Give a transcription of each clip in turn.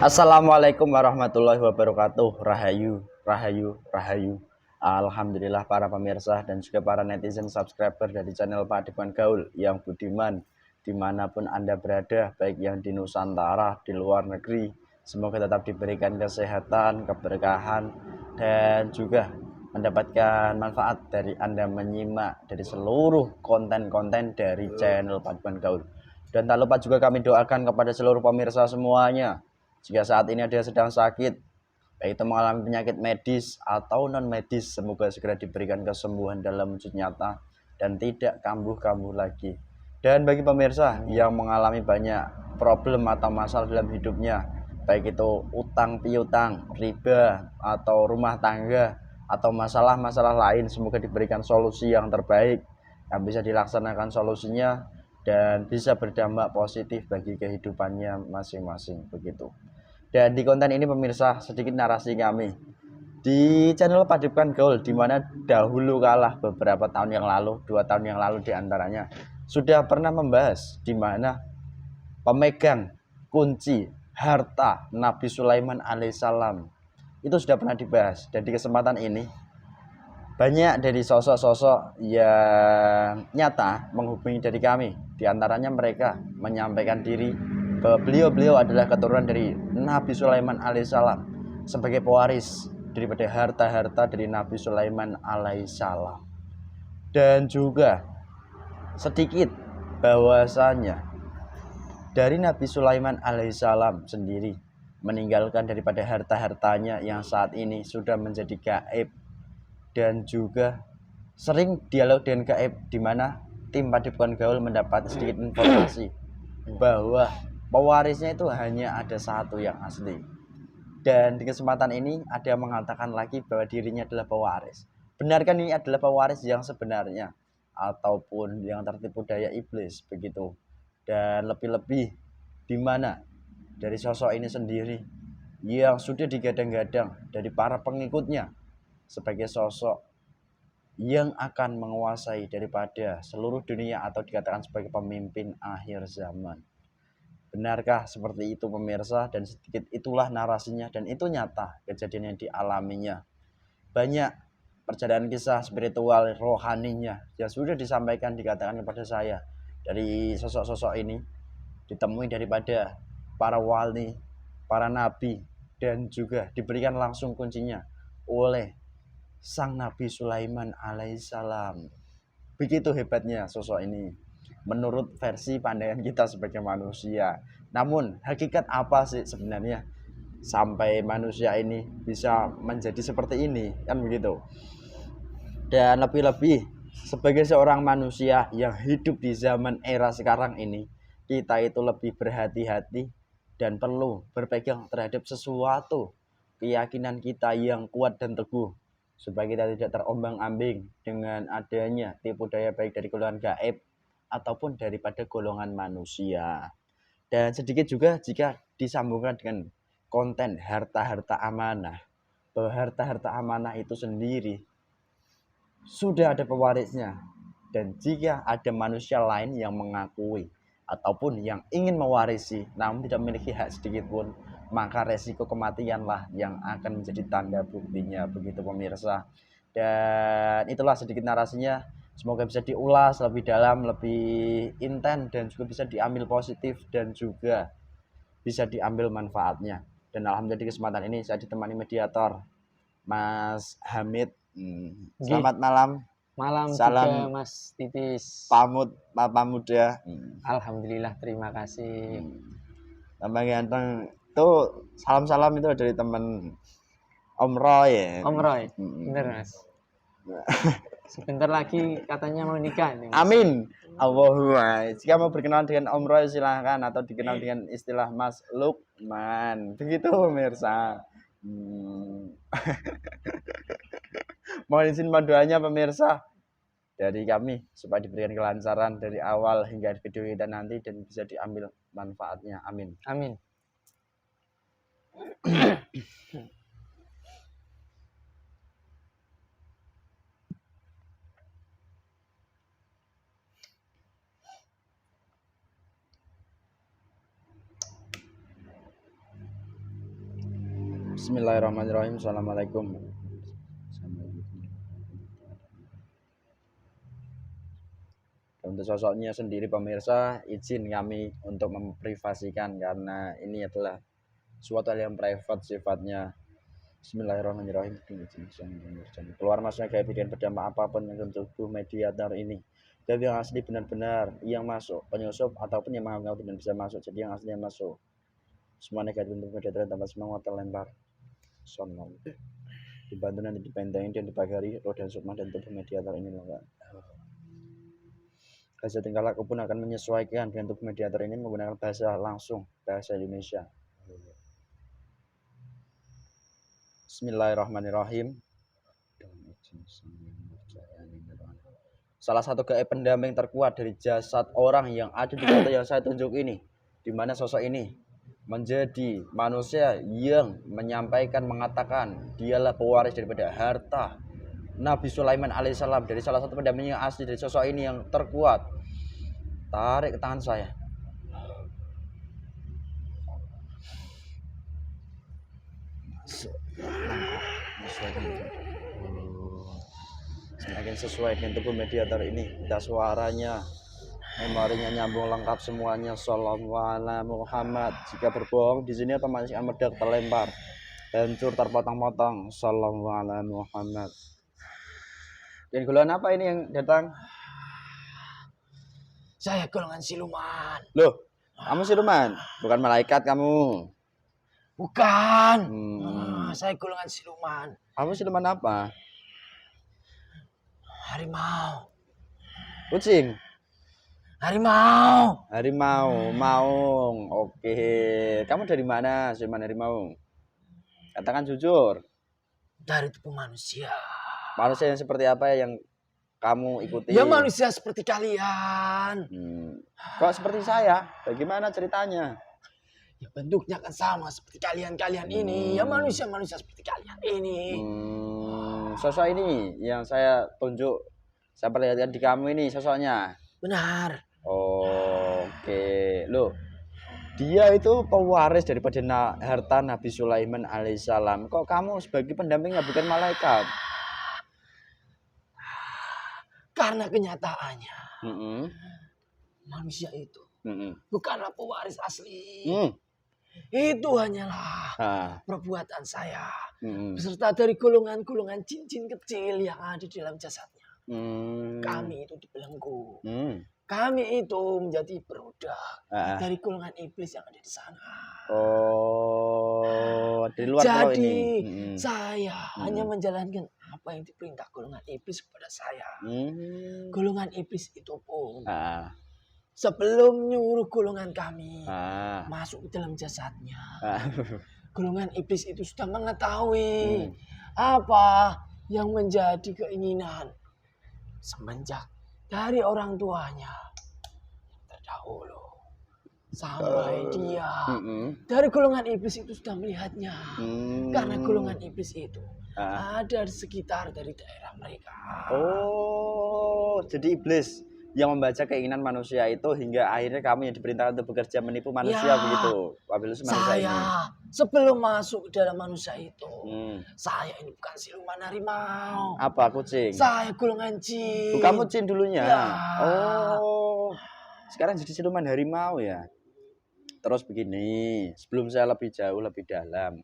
Assalamualaikum warahmatullahi wabarakatuh. Rahayu, rahayu, rahayu. Alhamdulillah para pemirsa dan juga para netizen subscriber dari channel Pak Dipan Gaul yang budiman dimanapun Anda berada, baik yang di Nusantara, di luar negeri. Semoga tetap diberikan kesehatan, keberkahan, dan juga mendapatkan manfaat dari Anda menyimak dari seluruh konten-konten dari channel Pak Dipan Gaul. Dan tak lupa juga kami doakan kepada seluruh pemirsa semuanya, jika saat ini ada yang sedang sakit, baik itu mengalami penyakit medis atau non medis, semoga segera diberikan kesembuhan dalam wujud nyata dan tidak kambuh-kambuh lagi. Dan bagi pemirsa yang mengalami banyak problem atau masalah dalam hidupnya, baik itu utang piutang, riba, atau rumah tangga, atau masalah-masalah lain, semoga diberikan solusi yang terbaik yang bisa dilaksanakan solusinya dan bisa berdampak positif bagi kehidupannya masing-masing begitu. Dan di konten ini pemirsa, sedikit narasi kami di channel Padepokan Gaul, di mana dahulu kalah beberapa tahun yang lalu, 2 tahun yang lalu diantaranya sudah pernah membahas di mana pemegang kunci harta Nabi Sulaiman alaihissalam itu sudah pernah dibahas. Dan di kesempatan ini banyak dari sosok-sosok yang nyata menghubungi dari kami. Di antaranya mereka menyampaikan diri bahwa beliau adalah keturunan dari Nabi Sulaiman alaihissalam sebagai pewaris daripada harta-harta dari Nabi Sulaiman alaihissalam. Dan juga sedikit bahwasanya dari Nabi Sulaiman alaihissalam sendiri meninggalkan daripada harta-hartanya yang saat ini sudah menjadi gaib, dan juga sering dialog dengan gaib, di mana tim Padepokan Gaul mendapat sedikit informasi bahwa pewarisnya itu hanya ada satu yang asli. Dan di kesempatan ini ada yang mengatakan lagi bahwa dirinya adalah pewaris. Benarkah ini adalah pewaris yang sebenarnya ataupun yang tertipu daya iblis begitu? Dan lebih-lebih di mana dari sosok ini sendiri yang sudah digadang-gadang dari para pengikutnya sebagai sosok yang akan menguasai daripada seluruh dunia atau dikatakan sebagai pemimpin akhir zaman. Benarkah seperti itu pemirsa? Dan sedikit itulah narasinya, dan itu nyata kejadian yang dialaminya. Banyak perjalanan kisah spiritual rohaninya yang sudah disampaikan, dikatakan kepada saya dari sosok-sosok ini, ditemui daripada para wali, para nabi, dan juga diberikan langsung kuncinya oleh sang Nabi Sulaiman alaihissalam. Begitu hebatnya sosok ini menurut versi pandangan kita sebagai manusia. Namun hakikat apa sih sebenarnya sampai manusia ini bisa menjadi seperti ini, kan begitu. Dan lebih-lebih sebagai seorang manusia yang hidup di zaman era sekarang ini, kita itu lebih berhati-hati dan perlu berpegang terhadap sesuatu keyakinan kita yang kuat dan teguh, supaya kita tidak terombang-ambing dengan adanya tipu daya baik dari golongan gaib ataupun daripada golongan manusia. Dan sedikit juga jika disambungkan dengan konten harta-harta amanah, bahwa harta-harta amanah itu sendiri sudah ada pewarisnya. Dan jika ada manusia lain yang mengakui ataupun yang ingin mewarisi namun tidak memiliki hak sedikit pun, maka resiko kematianlah yang akan menjadi tanda buktinya begitu pemirsa. Dan itulah sedikit narasinya. Semoga bisa diulas lebih dalam, lebih intens, dan juga bisa diambil positif dan juga bisa diambil manfaatnya. Dan alhamdulillah di kesempatan ini saya ditemani mediator Mas Hamid. Selamat malam. Malam Salam juga Mas Titis. pamut Papa Muda. Alhamdulillah, terima kasih. Tambah ganteng. Tuh salam-salam itu dari teman Om Roy. Om Roy, bener Mas. Sebentar lagi katanya mau nikah nih, Mas. Amin. Allahumma. Jika mau berkenalan dengan Om Roy silahkan, atau dikenal dengan istilah Mas Lukman. Begitu pemirsa. Mohon izin doanya pemirsa dari kami supaya diberikan kelancaran dari awal hingga video kita nanti dan bisa diambil manfaatnya. Amin. Amin. Bismillahirrahmanirrahim. Assalamualaikum. Untuk sosoknya sendiri pemirsa, izin kami untuk memprivasikan karena ini adalah suatu hal yang private sifatnya. Bismillahirrahmanirrahim. Keluar masuknya gaib dengan berdampak apapun yang tubuh mediator ini. Gaib yang asli benar-benar yang masuk, penyusup ataupun yang menganggap tidak bisa masuk. Jadi yang aslinya masuk. Semua negatif bentuk mediator tanpa semangat terlempar. Sonom. Dibantu nanti dipentengin dan dipagari roh dan sukma dan tubuh mediator ini loh, Kak. Bahasa tingkah laku pun akan menyesuaikan dengan tubuh mediator ini menggunakan bahasa langsung, bahasa Indonesia. Bismillahirrahmanirrahim. Salah satu gaib pendamping terkuat dari jasad orang yang ada di foto yang saya tunjuk ini, di mana sosok ini menjadi manusia yang menyampaikan, mengatakan dialah pewaris daripada harta Nabi Sulaiman alaihissalam. Dari salah satu pendamping yang asli dari sosok ini yang terkuat. Tarik ke tangan saya. Semakin sesuai dengan tubuh mediator ini, kita suaranya, memorinya nyambung lengkap semuanya. Shallallahu alaihi Muhammad. Jika berbohong di sini otomatis akan meledak, terlempar, hancur, terpotong-potong. Shallallahu alaihi Muhammad. Dan golongan apa ini yang datang? Saya golongan siluman. Loh, kamu siluman? Bukan malaikat kamu? Bukan. Saya golongan siluman. Kamu siluman apa? Harimau. Kucing? Harimau. Harimau, maung. Oke. Kamu dari mana, siluman harimau? Katakan jujur. Dari tubuh manusia. Manusia yang seperti apa yang kamu ikuti? Ya manusia seperti kalian. Kok seperti saya? Bagaimana ceritanya? Ya bentuknya kan sama seperti kalian-kalian ini. Ya manusia-manusia seperti kalian ini. Sosok ini yang saya tunjuk, saya perlihatkan di kamu ini sosoknya. Benar. Oke. Loh, dia itu pewaris daripada harta Nabi Sulaiman alaihissalam. Kok kamu sebagai pendampingnya bukan malaikat? Karena kenyataannya manusia itu bukanlah pewaris asli. Itu hanyalah perbuatan saya beserta dari golongan-golongan jin-jin kecil yang ada di dalam jasadnya. Kami itu dibelenggu. Kami itu menjadi produk dari golongan iblis yang ada di sana. Di luar jadi ini. Saya hanya menjalankan apa yang diperintah golongan iblis kepada saya. Golongan iblis itu pun sebelum nyuruh golongan kami masuk ke dalam jasadnya, golongan iblis itu sudah mengetahui apa yang menjadi keinginan semenjak dari orang tuanya terdahulu sampai dia dari golongan iblis itu sudah melihatnya. Karena golongan iblis itu ada di sekitar dari daerah mereka. Jadi iblis yang membaca keinginan manusia itu hingga akhirnya kamu yang diperintahkan untuk bekerja menipu manusia begitu. Saya sebelum masuk ke dalam manusia itu, saya ini bukan siluman harimau. Apa, kucing? Saya golongan jin. Kamu jin dulunya? Ya. Sekarang jadi siluman harimau ya. Terus begini, sebelum saya lebih jauh, lebih dalam.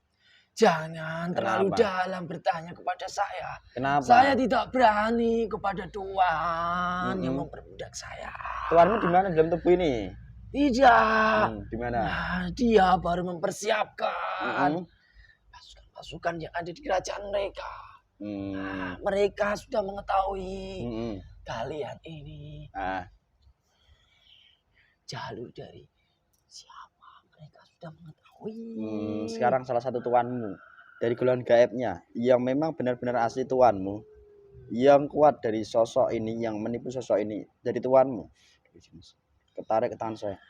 Jangan terlalu dalam bertanya kepada saya. Kenapa? Saya tidak berani kepada Tuhan yang memperbudak saya. Tuhanmu di mana dalam tubuh ini? Tidak. Di mana? Dia baru mempersiapkan pasukan yang ada di kerajaan mereka. Mereka sudah mengetahui kalian ini jalur dari siapa. Mereka sudah mengetahui. Sekarang salah satu tuanmu dari golongan gaibnya yang memang benar-benar asli tuanmu, yang kuat dari sosok ini, yang menipu sosok ini, jadi tuanmu. Ketarik ke tangan saya.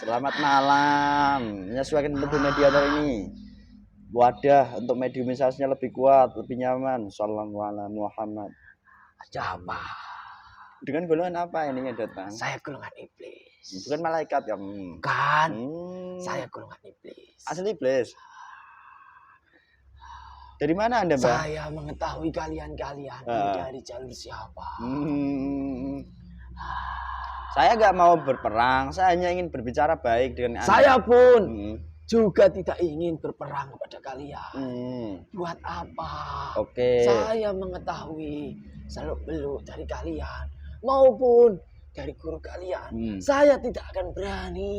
Selamat malam. Menyesuaikan tubuh mediator ini. Wadah untuk mediumisasinya lebih kuat, lebih nyaman. Shallallahu alaihi Muhammad. Ada apa? Dengan golongan apa ini yang datang? Saya golongan iblis. Bukan malaikat ya? Kan. Saya golongan iblis. Asli iblis. Dari mana Anda, Mbak? Saya mengetahui kalian-kalian dari jalur siapa. Saya nggak mau berperang, saya hanya ingin berbicara baik dengan Anda. Saya pun juga tidak ingin berperang kepada kalian. Buat apa? Oke. Saya mengetahui seluk-beluk dari kalian maupun dari guru kalian. Saya tidak akan berani.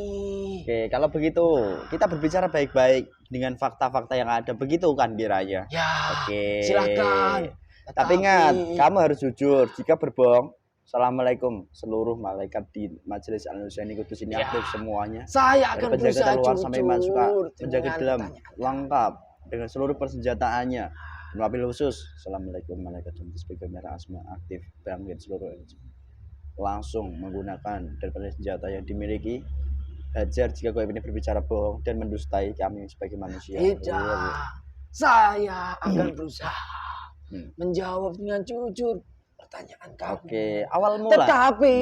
Oke, kalau begitu kita berbicara baik-baik dengan fakta-fakta yang ada, begitu kan kiranya? Ya. Oke. Silakan. Tapi ingat, kamu harus jujur. Jika berbohong, Assalamualaikum seluruh malaikat di Majelis Al-Husaini Kudus ini aktif semuanya. Saya akan berusaha keluar jujur sampai masuk penjaga dalam lengkap dengan seluruh persenjataannya. Wabil khusus, Assalamualaikum malaikat speaker merah asma aktif bangkit seluruh langsung menggunakan daripada senjata yang dimiliki. Hajar jika kau ini berbicara bohong dan mendustai kami sebagai manusia. Tidak, saya akan berusaha menjawab dengan jujur pertanyaan kamu. Oke, awal mula. Tetapi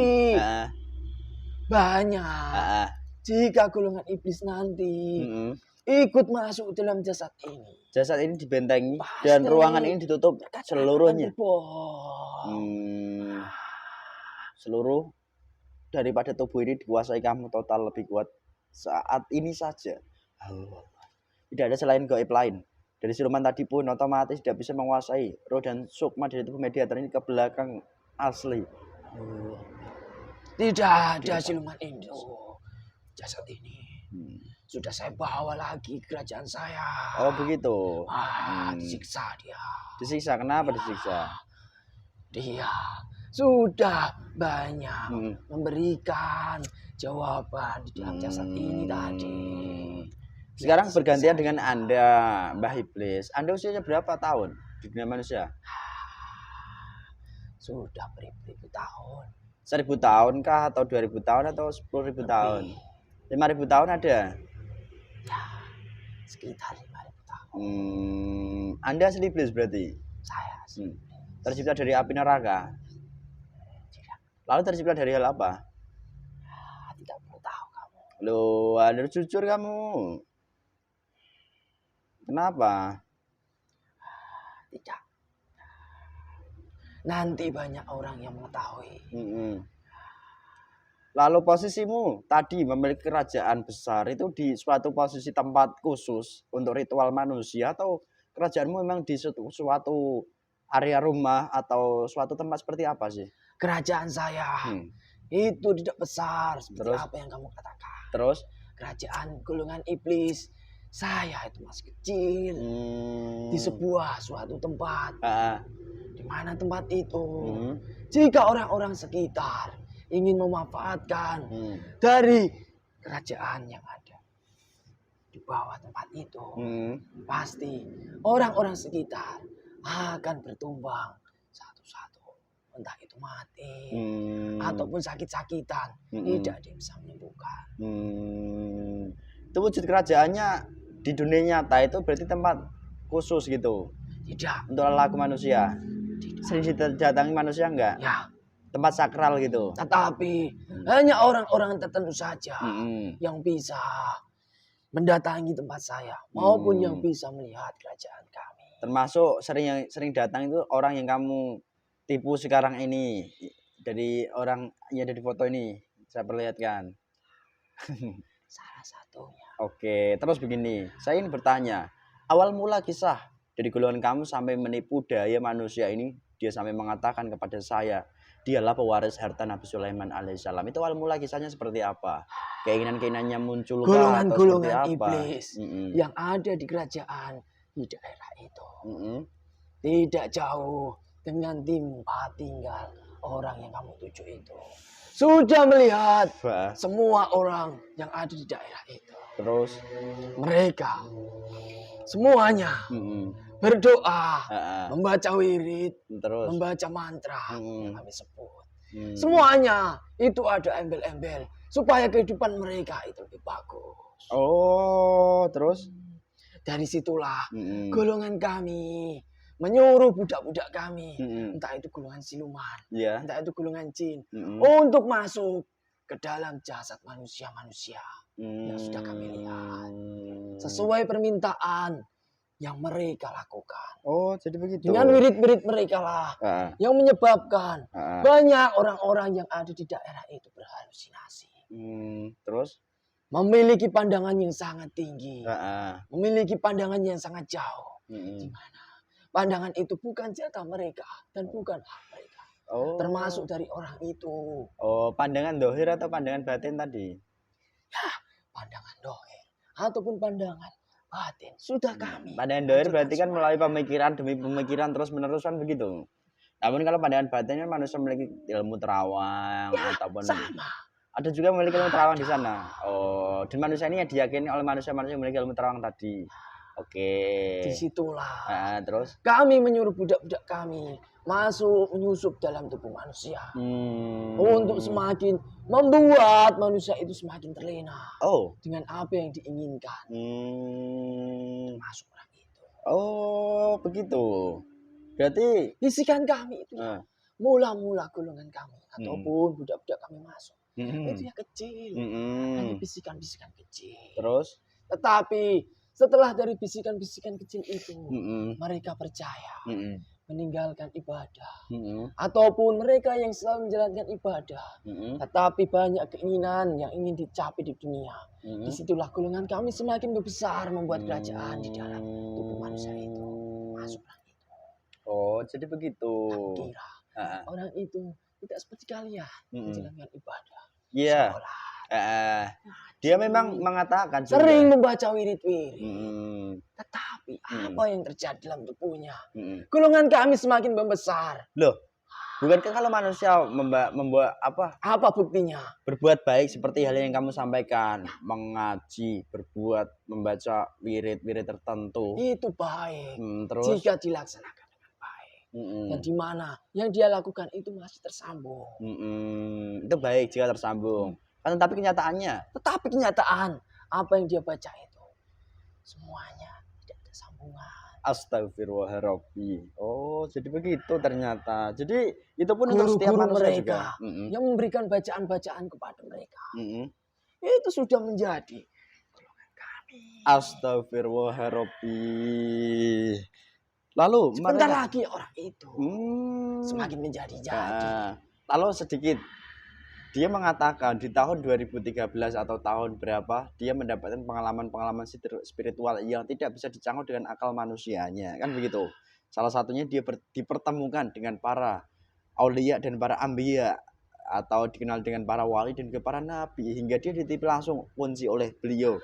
banyak jika golongan iblis nanti ikut masuk dalam jasad ini. Jasad ini dibentengi dan ruangan ini ditutup seluruhnya. Seluruh daripada tubuh ini dikuasai kamu total lebih kuat saat ini saja. Tidak ada selain gaib lain. Dari siluman tadi pun otomatis tidak bisa menguasai roh dan sukma dari tubuh mediator ini ke belakang asli. Tidak ada siluman ini. Jasad ini sudah saya bawa lagi ke kerajaan saya. Oh begitu. Disiksa dia. Disiksa, kenapa disiksa? Dia sudah banyak memberikan jawaban di dalam jasad ini tadi. Sekarang bergantian dengan Anda, Mbah Iblis. Anda usianya berapa tahun di dunia manusia? Sudah beribu-ribu tahun. 1000 tahun kah? Atau 2000 tahun? Atau 10.000 tahun? 5.000 tahun ada? Ya, sekitar 5.000 tahun. Anda asli iblis berarti? Saya asli iblis. Tercipta dari api neraka? Tidak. Lalu tercipta dari hal apa? Tidak perlu tahu kamu. Loh, Anda jujur kamu. Kenapa? Tidak. Nanti banyak orang yang mengetahui. Lalu posisimu tadi memiliki kerajaan besar itu di suatu posisi tempat khusus untuk ritual manusia atau kerajaanmu memang di suatu area rumah atau suatu tempat seperti apa sih? Kerajaan saya itu tidak besar seperti apa yang kamu katakan. Terus? Kerajaan golongan iblis. Saya itu masih kecil di sebuah suatu tempat. Di mana tempat itu jika orang-orang sekitar ingin memanfaatkan dari kerajaan yang ada di bawah tempat itu, pasti orang-orang sekitar akan bertumbang satu-satu, entah itu mati ataupun sakit-sakitan, tidak ada yang bisa menyembuhkan. Itu wujud kerajaannya di dunia nyata itu berarti tempat khusus gitu? Tidak. Untuk lelaku manusia? Tidak. Sering didatangi manusia enggak? Ya. Tempat sakral gitu? Tetapi hanya orang-orang tertentu saja yang bisa mendatangi tempat saya maupun yang bisa melihat kerajaan kami. Termasuk sering datang itu orang yang kamu tipu sekarang ini, dari orang yang ada di foto ini saya perlihatkan. Salah satunya. Oke, terus begini, saya ingin bertanya, awal mula kisah dari golongan kamu sampai menipu daya manusia ini, dia sampai mengatakan kepada saya, dialah pewaris harta Nabi Sulaiman alaihissalam. Itu awal mula kisahnya seperti apa? Keinginan-keinginannya muncul golongan-golongan iblis yang ada di kerajaan di daerah itu. Tidak jauh dengan tempat tinggal orang yang kamu tuju itu. Sudah melihat semua orang yang ada di daerah itu. Terus mereka semuanya berdoa, membaca wirid, terus membaca mantra yang kami sebut. Semuanya itu ada embel-embel supaya kehidupan mereka itu lebih bagus. Oh, terus dari situlah golongan kami menyuruh budak-budak kami, entah itu golongan siluman, entah itu golongan jin, untuk masuk ke dalam jasad manusia-manusia yang sudah kami lihat. Sesuai permintaan yang mereka lakukan. Oh, jadi begitu. Dengan wirid-wirid mereka lah yang menyebabkan banyak orang-orang yang ada di daerah itu berhalusinasi. Terus? Memiliki pandangan yang sangat tinggi. Memiliki pandangan yang sangat jauh. Di mana pandangan itu bukan jatah mereka dan bukan hak mereka. Termasuk dari orang itu. Oh, pandangan dohir atau pandangan batin tadi? Ya, pandangan dohir ataupun pandangan batin sudah kami. Pandangan dohir berarti kan melalui pemikiran demi pemikiran terus menerus kan begitu. Namun kalau pandangan batinnya manusia memiliki ilmu terawang ataupun sama. Ada juga memiliki ilmu terawang di sana. Oh, dan manusia ini yang diyakini oleh manusia-manusia yang memiliki ilmu terawang tadi. Oke. Disitulah. Terus kami menyuruh budak-budak kami masuk menyusup dalam tubuh manusia untuk semakin membuat manusia itu semakin terlena dengan apa yang diinginkan. Masuk orang itu. Oh, begitu. Berarti bisikan kami itu mula-mula golongan kami ataupun budak-budak kami masuk itu ya kecil, hanya bisikan-bisikan kecil. Terus, tetapi setelah dari bisikan-bisikan kecil itu, mereka percaya, meninggalkan ibadah, ataupun mereka yang selalu menjalankan ibadah, tetapi banyak keinginan yang ingin dicapai di dunia. Disitulah golongan kami semakin membesar, membuat kerajaan di dalam tubuh manusia itu. Masuklah itu. Oh, jadi begitu. Aku kira orang itu tidak seperti kalian menjalankan ibadah. Iya. Dia memang mengatakan sering membaca wirid-wirid. Tetapi apa yang terjadi dalam tubuhnya? Golongan kami semakin membesar. Loh, bukankah kalau manusia membuat apa? Apa buktinya? Berbuat baik seperti hal yang kamu sampaikan, mengaji, membaca wirid-wirid tertentu. Itu baik. Terus jika dilaksanakan dengan baik. Dan di mana yang dia lakukan itu masih tersambung. Itu baik jika tersambung. Tetapi kenyataan apa yang dia baca itu semuanya tidak ada sambungan. Astagfirullahaladzim. Oh, jadi begitu ternyata. Jadi itu pun untuk setiap manusia juga. Yang memberikan bacaan-bacaan kepada mereka. Itu sudah menjadi golongan kami. Astagfirullahaladzim. Lalu sebentar lagi orang itu semakin menjadi-jadi. Lalu sedikit. Dia mengatakan di tahun 2013 atau tahun berapa dia mendapatkan pengalaman-pengalaman spiritual yang tidak bisa dicangkup dengan akal manusianya, kan begitu. Salah satunya dia dipertemukan dengan para aulia dan para ambiya atau dikenal dengan para wali dan juga para nabi hingga dia ditipu langsung kunci oleh beliau.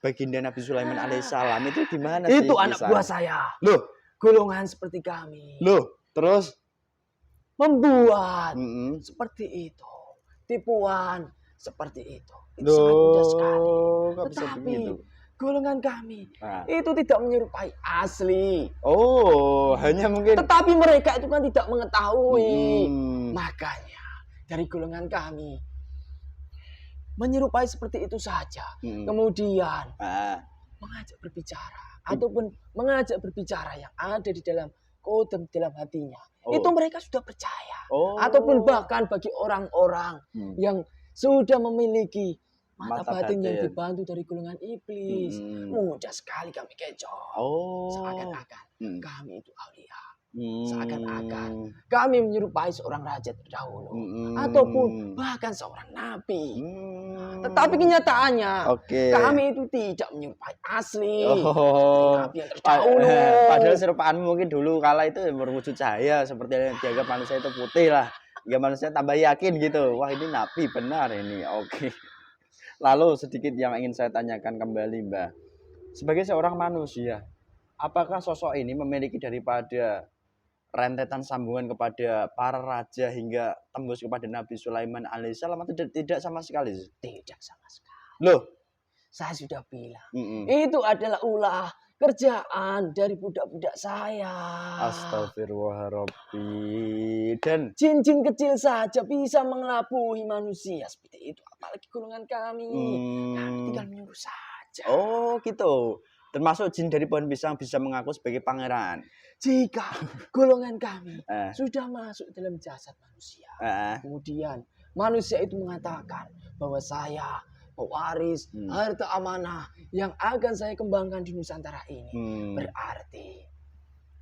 Baginda Nabi Sulaiman alaihissalam itu gimana sih? Itu anak buah saya. Loh, golongan seperti kami. Loh, terus membuat seperti itu, tipuan seperti itu sangat mudah sekali. Tetapi golongan kami itu tidak menyerupai asli. Oh, hanya mungkin. Tetapi mereka itu kan tidak mengetahui. Makanya dari golongan kami menyerupai seperti itu saja. Kemudian mengajak berbicara ataupun mengajak berbicara yang ada di dalam kodam dalam hatinya. Itu mereka sudah percaya. Ataupun bahkan bagi orang-orang yang sudah memiliki mata batin yang dibantu dari golongan iblis. Mudah sekali kami kecoh. Seakan-akan kami itu aulia. Seakan-akan kami menyerupai seorang raja terdahulu. Ataupun bahkan seorang nabi. Tetapi kenyataannya kami itu tidak menyerupai asli nabi yang terdahulu. Padahal serupaanmu mungkin dulu kala itu berwujud cahaya seperti yang dianggap manusia itu putih lah. Ya manusia tambah yakin gitu. Wah, ini nabi benar ini. Lalu sedikit yang ingin saya tanyakan kembali, Mbak. Sebagai seorang manusia, apakah sosok ini memiliki daripada rentetan sambungan kepada para raja hingga tembus kepada Nabi Sulaiman alaihissalam atau tidak sama sekali? Tidak sama sekali. Loh, saya sudah bilang. Itu adalah ulah kerjaan dari budak-budak saya. Astagfirullahaladzim. Dan jin-jin kecil saja bisa mengelabui manusia seperti itu. Apalagi golongan kami. Kami tinggal menyuruh saja. Oh, gitu. Termasuk jin dari pohon pisang bisa mengaku sebagai pangeran. Jika golongan kami sudah masuk dalam jasad manusia, kemudian manusia itu mengatakan bahwa saya pewaris harta amanah yang akan saya kembangkan di Nusantara ini. Berarti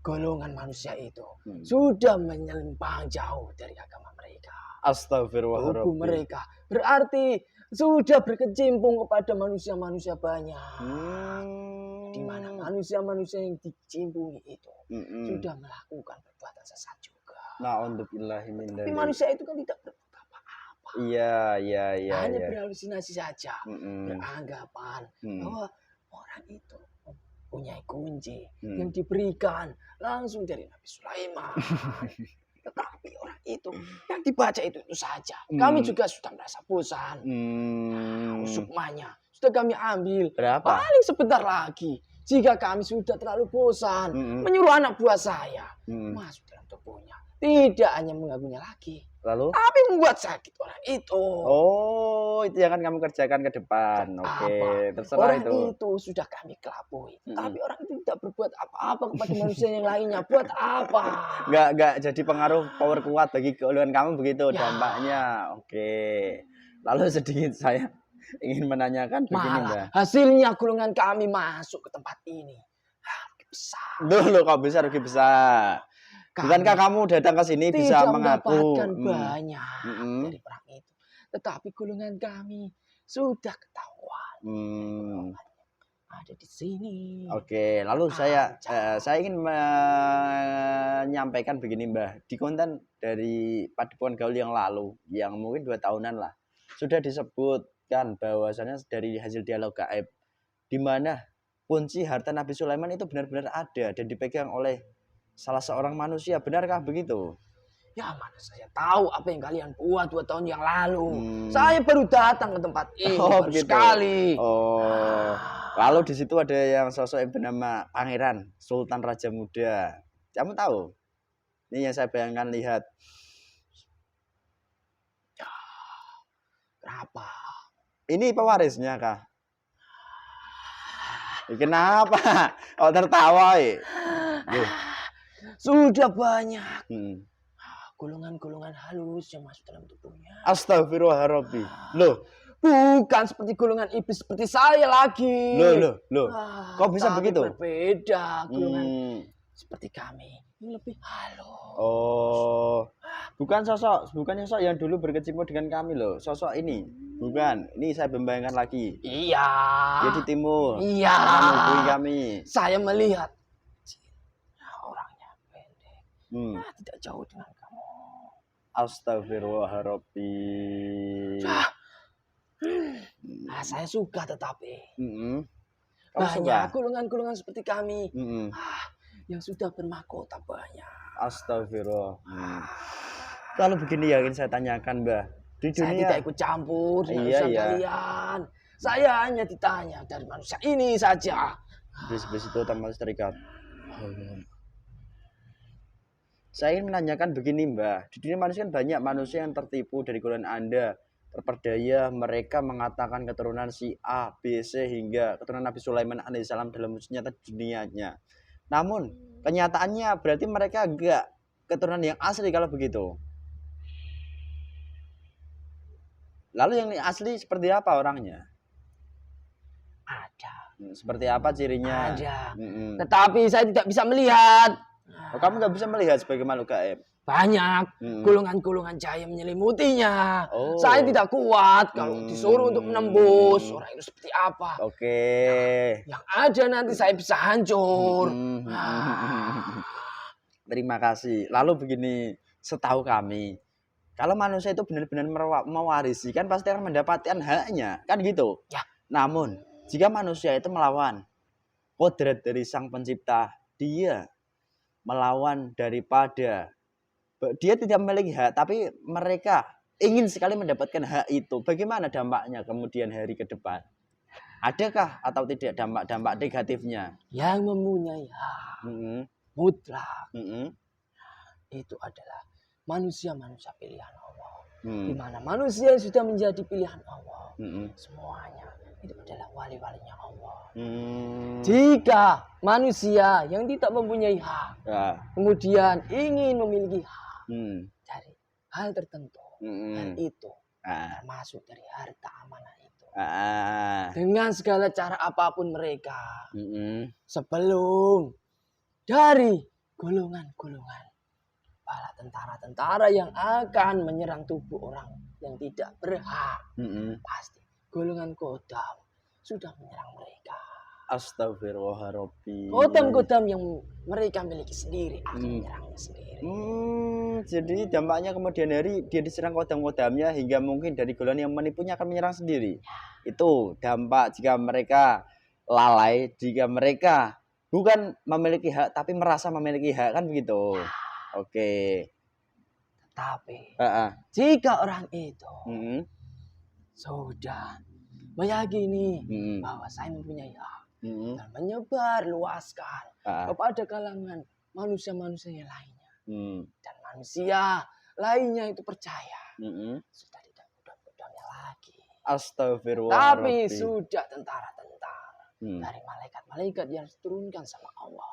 golongan manusia itu sudah menyelempang jauh dari agama mereka. Astagfirullahaladzim. Tubuh mereka berarti sudah berkecimpung kepada manusia-manusia banyak. Di mana manusia-manusia yang dicimpungi itu sudah melakukan perbuatan sesat juga. Tapi manusia itu kan tidak berbuat apa-apa. Iya. Hanya berhalusinasi saja, beranggapan bahwa orang itu mempunyai kunci yang diberikan langsung dari Nabi Sulaiman. Tetapi orang itu yang dibaca itu saja. Kami juga sudah merasa bosan. Sukmanya sudah kami ambil. Berapa? Paling sebentar lagi. Jika kami sudah terlalu bosan, menyuruh anak buah saya masuk dalam tubuhnya. Tidak hanya mengganggunya lagi, lalu tapi membuat sakit orang itu. Oh, itu yang akan kamu kerjakan ke depan. Oke, terserah orang itu sudah kami kelabui. Tapi orang itu tidak berbuat apa-apa kepada manusia yang lainnya. Buat apa? Nggak jadi pengaruh power kuat bagi golongan kamu begitu dampaknya. Oke. Lalu sedikit saya ingin menanyakan begini, Mbak. Hasilnya golongan kami masuk ke tempat ini rugi besar. Loh, kok bisa rugi besar? Bukankah kamu datang ke sini bisa mengaku mendapatkan banyak dari perang itu? Tetapi golongan kami sudah ketahuan. Ada di sini. Oke, lalu saya ingin menyampaikan begini, Mbah. Di konten dari Padepokan Gaul yang lalu, yang mungkin 2 tahunan lah, sudah disebutkan bahwasannya dari hasil dialog gaib, di mana kunci harta Nabi Sulaiman itu benar-benar ada dan dipegang oleh salah seorang manusia. Benarkah begitu? Ya, mana saya tahu apa yang kalian buat 2 tahun yang lalu. Saya baru datang ke tempat ini baru sekali. Lalu di situ ada yang sosok yang bernama Pangeran Sultan Raja Muda. Kamu tahu? Ini yang saya bayangkan lihat. Kenapa? Ini pewarisnya kah? Kenapa? Oh, tertawa Sudah banyak golongan-golongan halus yang masuk dalam tubuhnya. Astagfirullahaladzim. Loh, bukan seperti golongan iblis seperti saya lagi. Loh. Kok bisa begitu? Berbeda golongan seperti kami. Ini lebih halus. Oh, bukan sosok yang dulu berkecimpung dengan kami loh. Sosok ini, bukan. Ini saya membayangkan lagi. Iya. Dia di timur. Iya. Menghubungi kami. Saya melihat orangnya pendek. Tidak jauh dengan kamu. Astagfirullahaladzim. Saya suka tetapi banyak golongan-golongan seperti kami yang sudah bermahkota banyak. Astagfirullah. Kalau begini ya ingin saya tanyakan, Mbah. Di dunia saya tidak ikut campur dengan urusan kalian. Saya hanya ditanya dari manusia ini saja. Bis itu tambah terikat. Saya ingin menanyakan begini, Mbah. Di dunia manusia kan banyak manusia yang tertipu dari golongan Anda. Terperdaya, mereka mengatakan keturunan si A, B, C hingga keturunan Nabi Sulaiman alaihissalam dalam nyata dunianya. Namun kenyataannya berarti mereka enggak keturunan yang asli kalau begitu. Lalu yang asli seperti apa orangnya? Ada. Seperti apa cirinya? Ada. Tetapi saya tidak bisa melihat. Oh, kamu nggak bisa melihat sebagai makhluk gaib? Banyak golongan-golongan cahaya menyelimutinya. Saya tidak kuat kalau disuruh untuk menembus orang itu seperti apa. Oke. Yang ada nanti saya bisa hancur. Terima kasih. Lalu begini, setahu kami, kalau manusia itu benar-benar mewarisi kan pasti akan mendapatkan haknya, kan gitu. Ya. Namun jika manusia itu melawan kodrat dari Sang Pencipta, dia melawan daripada dia tidak memiliki hak, tapi mereka ingin sekali mendapatkan hak itu. Bagaimana dampaknya kemudian hari ke depan? Adakah atau tidak dampak negatifnya? Yang mempunyai hak mutlak itu adalah manusia-manusia pilihan Allah. Di mana manusia yang sudah menjadi pilihan Allah, semuanya itu adalah wali-walinya Allah. Jika manusia yang tidak mempunyai hak, kemudian ingin memiliki hak dari hal tertentu, dan itu termasuk dari harta amanah itu. Dengan segala cara apapun mereka, sebelum dari golongan-golongan para tentara-tentara yang akan menyerang tubuh orang yang tidak berhak, pasti golongan Kodam sudah menyerang mereka. Astagfirullahaladzim. Kodam-kodam yang mereka miliki sendiri akan menyerangnya sendiri. Jadi dampaknya kemudian hari dia diserang kodam-kodamnya hingga mungkin dari golongan yang menipunya akan menyerang sendiri. Itu dampak jika mereka lalai, jika mereka bukan memiliki hak tapi merasa memiliki hak, kan begitu. Oke. Tapi jika orang itu sudah meyakini bahwa saya mempunyai hak dan menyebar luaskan kepada kalangan manusia-manusia lainnya, dan manusia lainnya itu percaya, sudah tidak kodam-kodamnya lagi. Astagfirullahaladzim. Tapi sudah tentara-tentara dari malaikat-malaikat yang diturunkan sama Allah.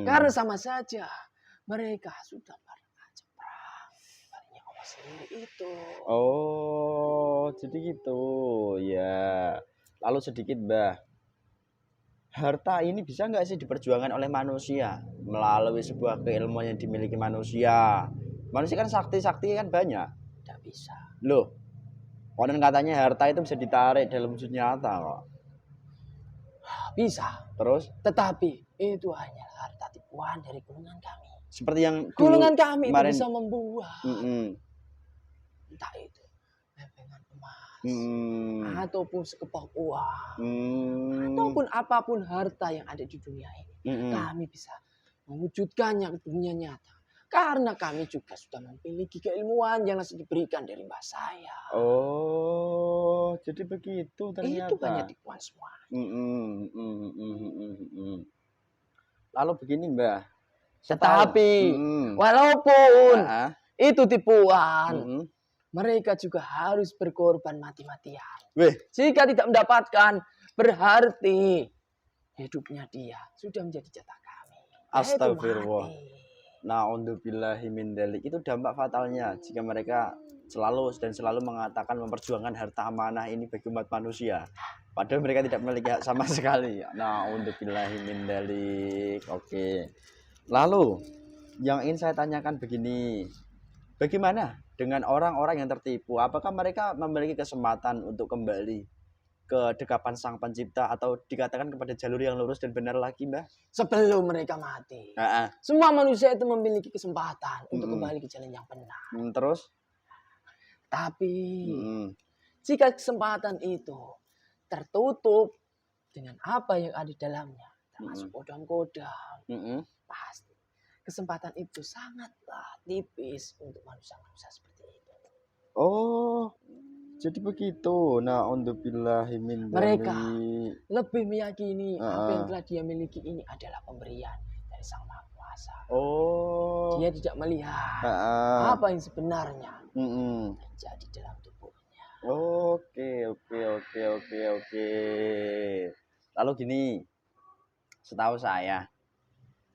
Karena sama saja mereka sudah mengajak perang walinya Allah sendiri itu. Oh, jadi gitu ya. Lalu sedikit Mbah, harta ini bisa nggak sih diperjuangkan oleh manusia melalui sebuah keilmuan yang dimiliki manusia? Manusia kan sakti-sakti kan banyak. Tidak bisa. Loh, konon katanya harta itu bisa ditarik dalam wujud nyata kok. Bisa. Terus? Tetapi itu hanya harta tipuan dari golongan kami. Seperti yang golongan kami kemarin, itu bisa membuat entah itu lempengan emas, ataupun sekepal uang, ataupun apapun harta yang ada di dunia ini, kami bisa mewujudkannya ke dunia nyata. Karena kami juga sudah memiliki keilmuan yang langsung diberikan dari mbah saya. Oh, jadi begitu ternyata. Itu hanya tipuan semua. Lalu begini Mbah. Tetapi walaupun itu tipuan, mereka juga harus berkorban mati-matian. Jika tidak mendapatkan, berarti hidupnya dia sudah menjadi jatah kami. Astagfirullah. Na'udzubillahi min dzalik. Itu dampak fatalnya jika mereka selalu mengatakan memperjuangkan harta amanah ini bagi umat manusia, padahal mereka tidak memiliki hak sama sekali. Na'udzubillahi min dzalik. Oke. Lalu yang ingin saya tanyakan begini, bagaimana dengan orang-orang yang tertipu? Apakah mereka memiliki kesempatan untuk kembali ke dekapan Sang Pencipta atau dikatakan kepada jalur yang lurus dan benar lagi, Mbah? Sebelum mereka mati, semua manusia itu memiliki kesempatan untuk kembali ke jalan yang benar. Terus? Tapi jika kesempatan itu tertutup dengan apa yang ada di dalamnya, termasuk kodam-kodam, pasti kesempatan itu sangatlah tipis untuk manusia-manusia seperti itu. Oh, jadi begitu. Na'udzubillahi min dzalik. Mereka lebih meyakini apa yang telah dia miliki ini adalah pemberian dari Sang Maha Kuasa. Oh. Dia tidak melihat apa yang sebenarnya terjadi dalam tubuhnya. Oke. Lalu gini, setahu saya,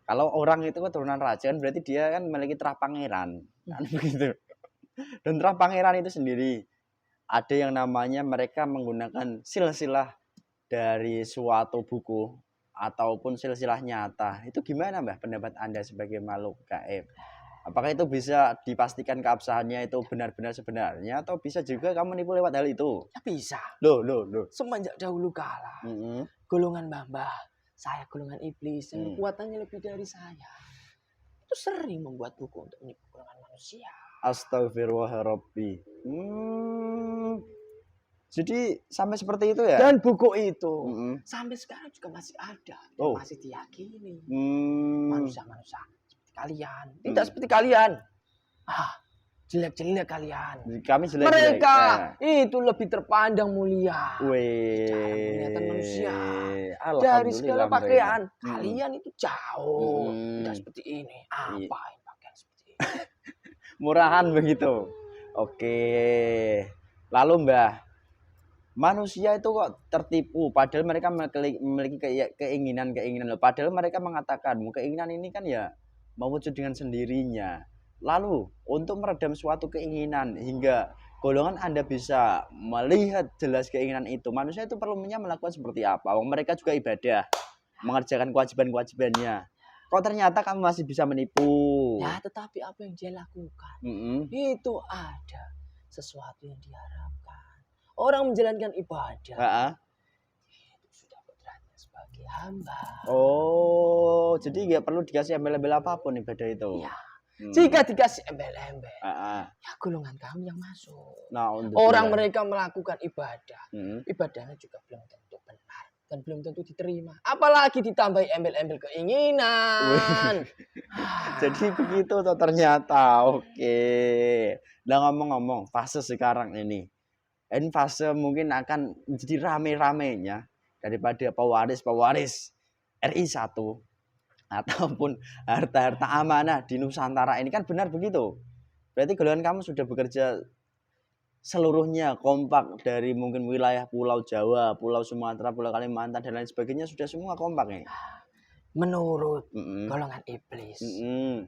kalau orang itu keturunan raja kan berarti dia kan memiliki terah pangeran, kan begitu. Dan terah pangeran itu sendiri ada yang namanya mereka menggunakan silsilah dari suatu buku ataupun silsilah nyata. Itu gimana Mbah pendapat Anda sebagai makhluk gaib? Apakah itu bisa dipastikan keabsahannya itu benar-benar sebenarnya atau bisa juga kamu nipu lewat hal itu? Ya bisa. Loh. Semenjak dahulu kala, golongan mbah-mbah, saya golongan iblis yang kekuatannya lebih dari saya, itu sering membuat buku untuk menipu golongan manusia. Astagfirullahaladzim. Jadi sampai seperti itu ya? Dan buku itu sampai sekarang juga masih ada, masih diyakini manusia-manusia seperti kalian, tidak seperti kalian. Jelek-jelek kalian. Kami jelek-jelek. Mereka itu lebih terpandang mulia. Kelihatan manusia. Dari segala pakaian kalian itu jauh. Tidak seperti ini. Apa yang pakaian seperti ini? Murahan begitu. Oke. Lalu Mbah, Manusia itu kok tertipu, padahal mereka memiliki keinginan-keinginan. Padahal mereka mengatakan keinginan ini kan ya mewujud dengan sendirinya. Lalu untuk meredam suatu keinginan hingga golongan Anda bisa melihat jelas keinginan itu, manusia itu perlunya melakukan seperti apa? Mereka juga ibadah, mengerjakan kewajiban-kewajibannya. Kok ternyata kamu masih bisa menipu? Ya, tetapi apa yang dia lakukan itu ada sesuatu yang diharapkan. Orang menjalankan ibadah itu sudah beratnya sebagai hamba. Oh, jadi nggak perlu dikasih embel-embel apapun ibadah itu. Ya. Jika dikasih embel-embel, ya golongan kami yang masuk. Nah, orang mereka melakukan ibadah, ibadahnya juga belum tentu benar dan belum tentu diterima. Apalagi ditambahi embel-embel keinginan. Jadi begitu tuh ternyata. Oke. Nah, ngomong-ngomong fase sekarang ini fase mungkin akan menjadi rame-ramenya daripada pewaris RI 1 ataupun harta-harta amanah di Nusantara ini, kan benar begitu? Berarti golongan kamu sudah bekerja seluruhnya kompak dari mungkin wilayah Pulau Jawa, Pulau Sumatera, Pulau Kalimantan dan lain sebagainya, sudah semua kompak nih. Menurut golongan iblis,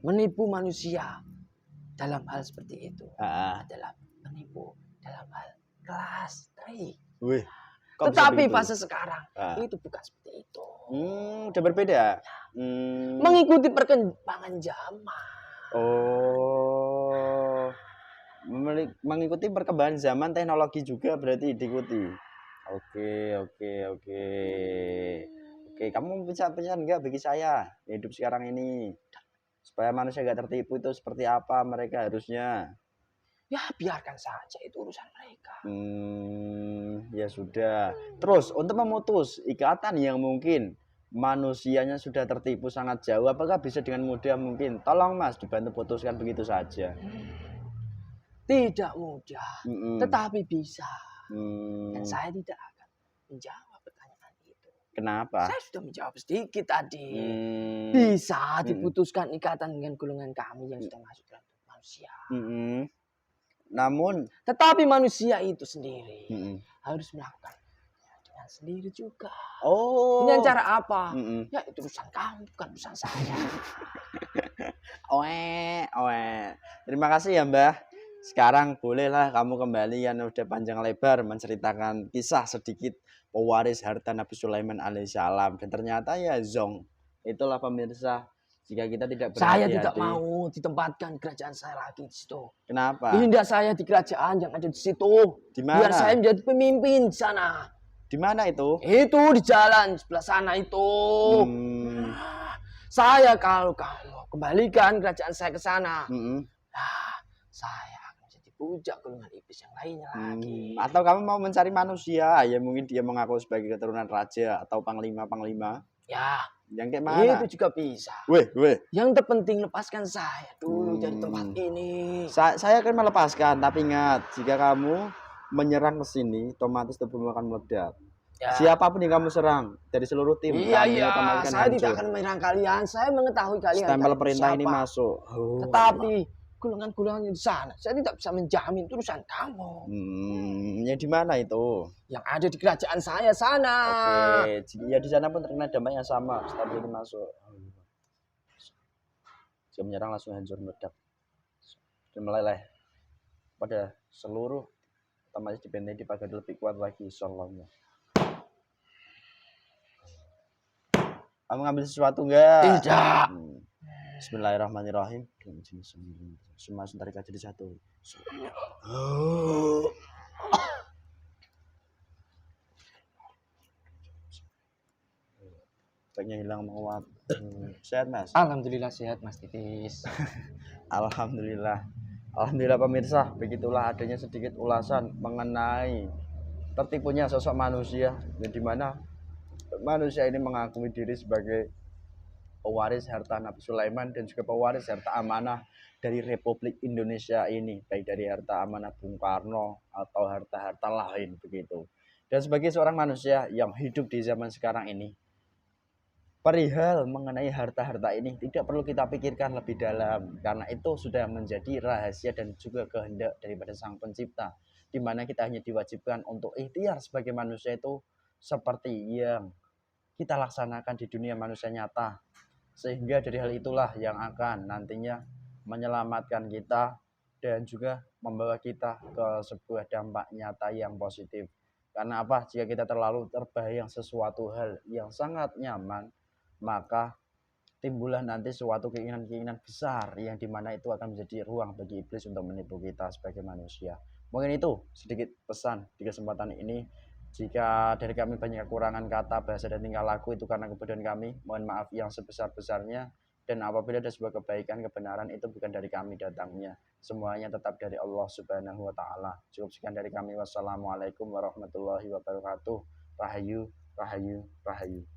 menipu manusia dalam hal seperti itu adalah menipu dalam hal kelas 3. Tetapi fase sekarang itu bukan seperti itu. Udah berbeda. Mengikuti perkembangan zaman. Oh, mengikuti perkembangan zaman, teknologi juga berarti diikuti. Oke. Kamu bisa pesan nggak bagi saya hidup sekarang ini supaya manusia nggak tertipu itu seperti apa mereka harusnya? Ya biarkan saja, itu urusan mereka. Ya sudah. Terus untuk memutus ikatan yang mungkin manusianya sudah tertipu sangat jauh, apakah bisa dengan mudah mungkin? Tolong Mas dibantu putuskan begitu saja. Tidak mudah, tetapi bisa. Dan saya tidak akan menjawab pertanyaan itu. Kenapa? Saya sudah menjawab sedikit tadi. Bisa diputuskan ikatan dengan golongan kami yang sudah masuk dalam manusia. Namun, tetapi manusia itu sendiri harus melakukan dengan sendiri juga. Oh. Dengan cara apa? Ya itu urusan kamu, bukan urusan saya. Terima kasih ya Mbah. Sekarang bolehlah kamu kembali yang udah panjang lebar menceritakan kisah sedikit pewaris harta Nabi Sulaiman alaihissalam. Dan ternyata ya zong. Itulah pemirsa. Jika kita tidak berhati-hati. Saya tidak mau ditempatkan kerajaan saya lagi di situ. Kenapa? Indah saya di kerajaan yang ada di situ. Di mana? Biar saya menjadi pemimpin di sana. Di mana itu? Itu di jalan sebelah sana itu. Saya kalau kamu kembalikan kerajaan saya ke sana, saya akan menjadi budak golongan iblis yang lainnya lagi. Atau kamu mau mencari manusia ya mungkin dia mengaku sebagai keturunan raja atau panglima. Ya. Yang kayak mana? Itu juga bisa. Yang terpenting lepaskan saya dulu dari tempat ini. Saya akan melepaskan, tapi ingat jika kamu menyerang ke sini, otomatis tubuhmu akan meledak. Ya. Siapapun yang kamu serang dari seluruh tim, saya tidak akan menyerang kalian. Saya mengetahui kalian. Stempel perintah ini masuk. Tetapi golongan-golongan di sana, saya tidak bisa menjamin itu urusan kamu. Ya di mana itu? Yang ada di kerajaan saya sana. Oke, ya di sana pun terkena dampaknya sama. Stempel ini masuk. Dia menyerang langsung hancur meledak. Dan meleleh pada seluruh, otomatis dibentengi dipakai lebih kuat lagi. Insyaallah. Kamu ngambil sesuatu enggak? Tidak. Bismillahirrahmanirrahim. Semua tarik aja di satu. Banyak hilang menguap. Sehat Mas? Alhamdulillah sehat Mas Titis. Alhamdulillah pemirsa, begitulah adanya sedikit ulasan mengenai tertipunya sosok manusia, di mana manusia ini mengakui diri sebagai pewaris harta Nabi Sulaiman dan juga pewaris harta amanah dari Republik Indonesia ini, baik dari harta amanah Bung Karno atau harta-harta lain begitu. Dan sebagai seorang manusia yang hidup di zaman sekarang ini, perihal mengenai harta-harta ini tidak perlu kita pikirkan lebih dalam, karena itu sudah menjadi rahasia dan juga kehendak daripada Sang Pencipta. di mana kita hanya diwajibkan untuk ikhtiar sebagai manusia itu seperti yang kita laksanakan di dunia manusia nyata. Sehingga dari hal itulah yang akan nantinya menyelamatkan kita dan juga membawa kita ke sebuah dampak nyata yang positif. Karena apa? Jika kita terlalu terbayang sesuatu hal yang sangat nyaman, maka timbullah nanti suatu keinginan-keinginan besar yang dimana itu akan menjadi ruang bagi iblis untuk menipu kita sebagai manusia. Mungkin itu sedikit pesan di kesempatan ini. Jika dari kami banyak kekurangan kata, bahasa, dan tingkah laku, itu karena kebodohan kami. Mohon maaf yang sebesar-besarnya. Dan apabila ada sebuah kebaikan, kebenaran, itu bukan dari kami datangnya. Semuanya tetap dari Allah Subhanahu wa Ta'ala. Cukup sekian dari kami. Wassalamualaikum warahmatullahi wabarakatuh. Rahayu, rahayu, rahayu.